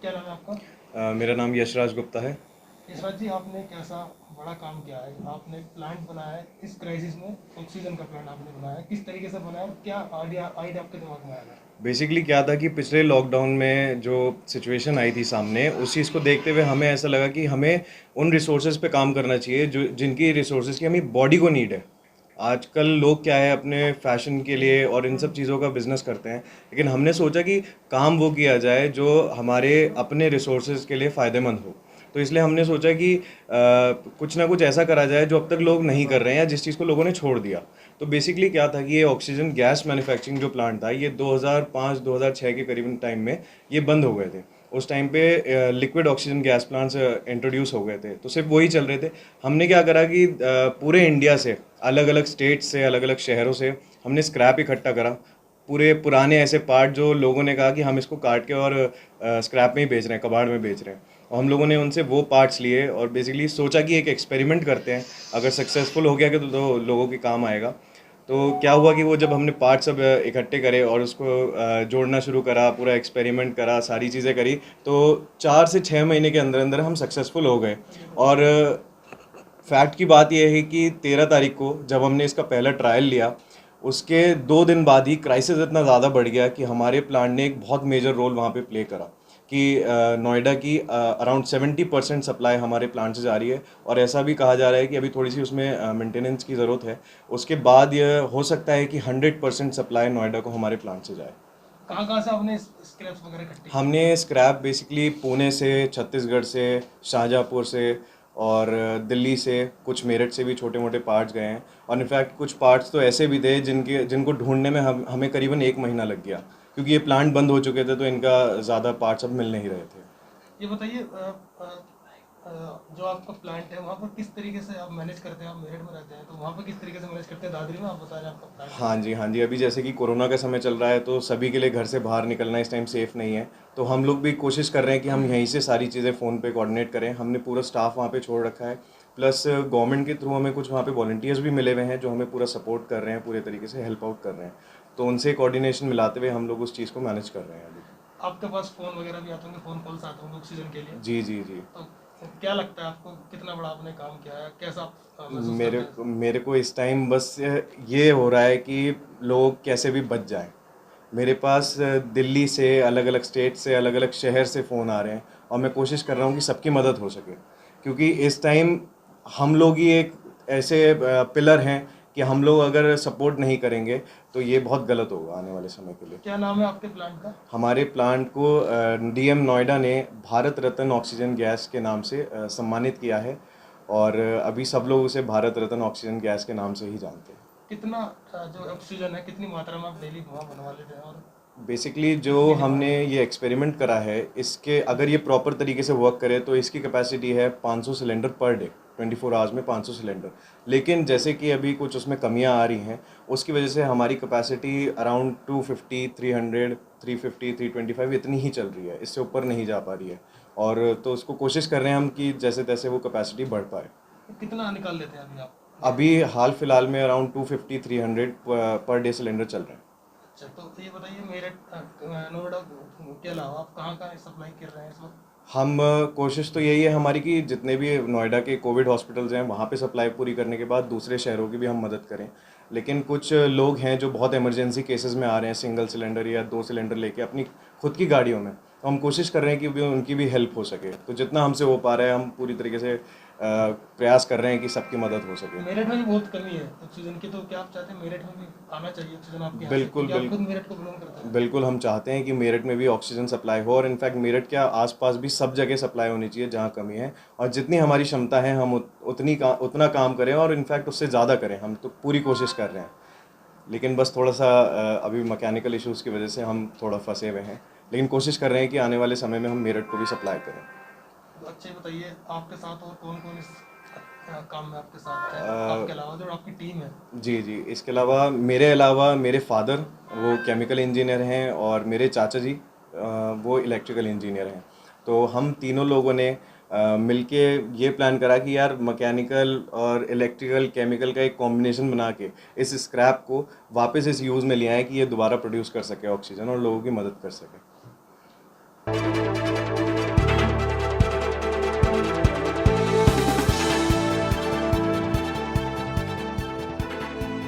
क्या नाम है आपका? मेरा नाम यशराज गुप्ता है। यशराज जी, आपने कैसा बड़ा काम किया है? आपने प्लांट बनाया है इस क्राइसिस में, ऑक्सीजन का प्लांट आपने बनाया है, किस तरीके से बनाया और क्या आइडिया आइडिया आपके दिमाग में आया था? बेसिकली क्या था कि पिछले लॉकडाउन में जो सिचुएशन आई थी सामने, उस चीज़ को देखते हुए हमें ऐसा लगा कि हमें उन रिसोर्सेज पे काम करना चाहिए जो जिनकी रिसोर्सेज की हमें बॉडी को नीड है। आजकल लोग क्या है, अपने फैशन के लिए और इन सब चीज़ों का बिजनेस करते हैं, लेकिन हमने सोचा कि काम वो किया जाए जो हमारे अपने रिसोर्सेज के लिए फ़ायदेमंद हो। तो इसलिए हमने सोचा कि कुछ ना कुछ ऐसा करा जाए जो अब तक लोग नहीं कर रहे हैं या जिस चीज़ को लोगों ने छोड़ दिया। तो बेसिकली क्या था कि ये ऑक्सीजन गैस मैन्युफैक्चरिंग जो प्लांट था, ये 2005-2006 के करीबन टाइम में ये बंद हो गए थे। उस टाइम पे liquid oxygen gas plants introduce हो गए थे, तो सिर्फ वही चल रहे थे। हमने क्या करा कि पूरे इंडिया से, अलग अलग स्टेट से, अलग अलग शहरों से हमने स्क्रैप इकट्ठा करा। पूरे पुराने ऐसे पार्ट जो लोगों ने कहा कि हम इसको काट के और स्क्रैप में ही बेच रहे हैं, कबाड़ में बेच रहे हैं, और हम लोगों ने उनसे वो पार्ट्स लिए और बेसिकली सोचा कि एक एक्सपेरिमेंट करते हैं। अगर सक्सेसफुल हो गया कि तो लोगों के काम आएगा। तो क्या हुआ कि वो जब हमने पार्ट्स सब इकट्ठे करे और उसको जोड़ना शुरू करा, पूरा एक्सपेरिमेंट करा, सारी चीज़ें करी, तो 4 से 6 महीने के अंदर अंदर हम सक्सेसफुल हो गए। और फैक्ट की बात यह है कि 13 तारीख को जब हमने इसका पहला ट्रायल लिया, उसके 2 दिन बाद ही क्राइसिस इतना ज़्यादा बढ़ गया कि हमारे प्लांट ने एक बहुत मेजर रोल वहाँ पे प्ले करा कि नोएडा की अराउंड 70% सप्लाई हमारे प्लांट से जा रही है। और ऐसा भी कहा जा रहा है कि अभी थोड़ी सी उसमें मेंटेनेंस की ज़रूरत है। उसके बाद यह हो सकता है कि 100% सप्लाई नोएडा को हमारे प्लांट से जाए। कहाँ कहाँ से आपने स्क्रैप्स वगैरह इकट्ठे किए? हमने स्क्रैप बेसिकली पुणे से, छत्तीसगढ़ से, शाहजहाँपुर से और दिल्ली से, कुछ मेरठ से भी छोटे मोटे पार्ट्स गए हैं। और इनफैक्ट कुछ पार्ट्स तो ऐसे भी थे जिनको ढूंढने में हमें करीबन 1 महीना लग गया, क्योंकि ये प्लांट बंद हो चुके थे, तो इनका ज़्यादा पार्ट्स अब मिल नहीं रहे थे। ये बताइए, जो आपका प्लांट है वहाँ पर किस तरीके से आप मैनेज करते हैं? आप मेरठ में रहते हैं तो वहाँ पर किस तरीके से मैनेज करते हैं? दादरी में आप बता रहे हैं आपका प्लांट है। हाँ जी, हाँ जी। अभी जैसे कि कोरोना का समय चल रहा है, तो सभी के लिए घर से बाहर निकलना इस टाइम सेफ़ नहीं है। तो हम लोग भी कोशिश कर रहे हैं कि हम यहीं से सारी चीज़ें फ़ोन पे कोऑर्डिनेट करें। हमने पूरा स्टाफ वहाँ पे छोड़ रखा है। प्लस गवर्नमेंट के थ्रू हमें कुछ वहाँ पे वॉलंटियर्स भी मिले हुए हैं जो हमें पूरा सपोर्ट कर रहे हैं, पूरे तरीके से हेल्प आउट कर रहे हैं। तो उनसे कोऑर्डिनेशन मिलाते हुए हम लोग उस चीज़ को मैनेज कर रहे हैं अभी। आपके पास फ़ोन वगैरह भी आते होंगे, फ़ोन कॉल्स आते होंगे ऑक्सीजन के लिए। जी, जी, जी। तो क्या लगता है आपको, कितना बड़ा आपने काम किया है? कैसा आप महसूस मेरे करते हैं? मेरे को इस टाइम बस ये हो रहा है कि लोग कैसे भी बच जाएं। मेरे पास दिल्ली से, अलग अलग स्टेट से, अलग अलग शहर से फ़ोन आ रहे हैं, और मैं कोशिश कर रहा हूँ कि सबकी मदद हो सके, क्योंकि इस टाइम हम लोग ही एक ऐसे पिलर हैं कि हम लोग अगर सपोर्ट नहीं करेंगे तो ये बहुत गलत होगा आने वाले समय के लिए। क्या नाम है आपके प्लांट का? हमारे प्लांट को डीएम नोएडा ने भारत रत्न ऑक्सीजन गैस के नाम से सम्मानित किया है। और अभी सब लोग उसे भारत रत्न ऑक्सीजन गैस के नाम से ही जानते हैं। कितना जो ऑक्सीजन है, कितनी मात्रा में आप डेली वहाँ बनवा लेते हैं और बेसिकली जो कितनी हमने डिमांड है? ये एक्सपेरिमेंट करा है, इसके अगर ये प्रॉपर तरीके से वर्क करे तो इसकी कैपेसिटी है 500 सिलेंडर पर डे, 24 आवर्स में 500 सिलेंडर। लेकिन जैसे कि अभी कुछ उसमें कमियां आ रही हैं, उसकी वजह से हमारी कैपेसिटी अराउंड 250, 300, 350, 325 इतनी ही चल रही है, इससे ऊपर नहीं जा पा रही है। और तो उसको कोशिश कर रहे हैं हम कि जैसे तैसे वो कैपेसिटी बढ़ पाए। कितना निकाल लेते हैं अभी आप? अभी हाल फिलहाल में अराउंड 250, 300 पर डे सिलेंडर चल रहे हैं। अच्छा, तो ये बताइए, मेरठ नोएडा के अलावा आप कहाँ कहाँ सप्लाई कर रहे हैं इस वक्त? हम कोशिश तो यही है हमारी कि जितने भी नोएडा के कोविड हॉस्पिटल्स हैं वहाँ पे सप्लाई पूरी करने के बाद दूसरे शहरों की भी हम मदद करें। लेकिन कुछ लोग हैं जो बहुत इमरजेंसी केसेस में आ रहे हैं, सिंगल सिलेंडर या 2 सिलेंडर लेके अपनी खुद की गाड़ियों में, तो हम कोशिश कर रहे हैं कि भी उनकी भी हेल्प हो सके। तो जितना हमसे हो पा रहा है हम पूरी तरीके से प्रयास कर रहे हैं कि सबकी मदद हो सके। मेरठ में भी बहुत कमी है ऑक्सीजन की, तो क्या आप चाहते हैं मेरठ में भी आना चाहिए ऑक्सीजन आपके यहाँ से, बिल्कुल, क्योंकि आप खुद मेरठ को बिलोंग करते हैं? बिल्कुल हम चाहते हैं कि मेरठ में भी ऑक्सीजन सप्लाई हो, और इनफैक्ट मेरठ क्या आसपास भी सब जगह सप्लाई होनी चाहिए जहाँ कमी है। और जितनी हमारी क्षमता है हम उतना काम करें, और इनफैक्ट उससे ज़्यादा करें। हम तो पूरी कोशिश कर रहे हैं, लेकिन बस थोड़ा सा अभी मैकेनिकल इश्यूज़ की वजह से हम थोड़ा फंसे हुए हैं। लेकिन कोशिश कर रहे हैं कि आने वाले समय में हम मेरठ को भी सप्लाई करें। तो अच्छे बताइए, आपके साथ और कौन कौन इस काम में आपके साथ है, अ, आपके अलावा जो आपकी टीम है? जी, जी। इसके अलावा मेरे फादर, वो केमिकल इंजीनियर हैं, और मेरे चाचा जी वो इलेक्ट्रिकल इंजीनियर हैं। तो हम तीनों लोगों ने मिलके ये प्लान करा कि यार मैकेनिकल और इलेक्ट्रिकल केमिकल का एक कॉम्बिनेशन बना के इस स्क्रैप को वापस इस यूज़ में ले आएँ कि ये दोबारा प्रोड्यूस कर सके ऑक्सीजन और लोगों की मदद कर सके।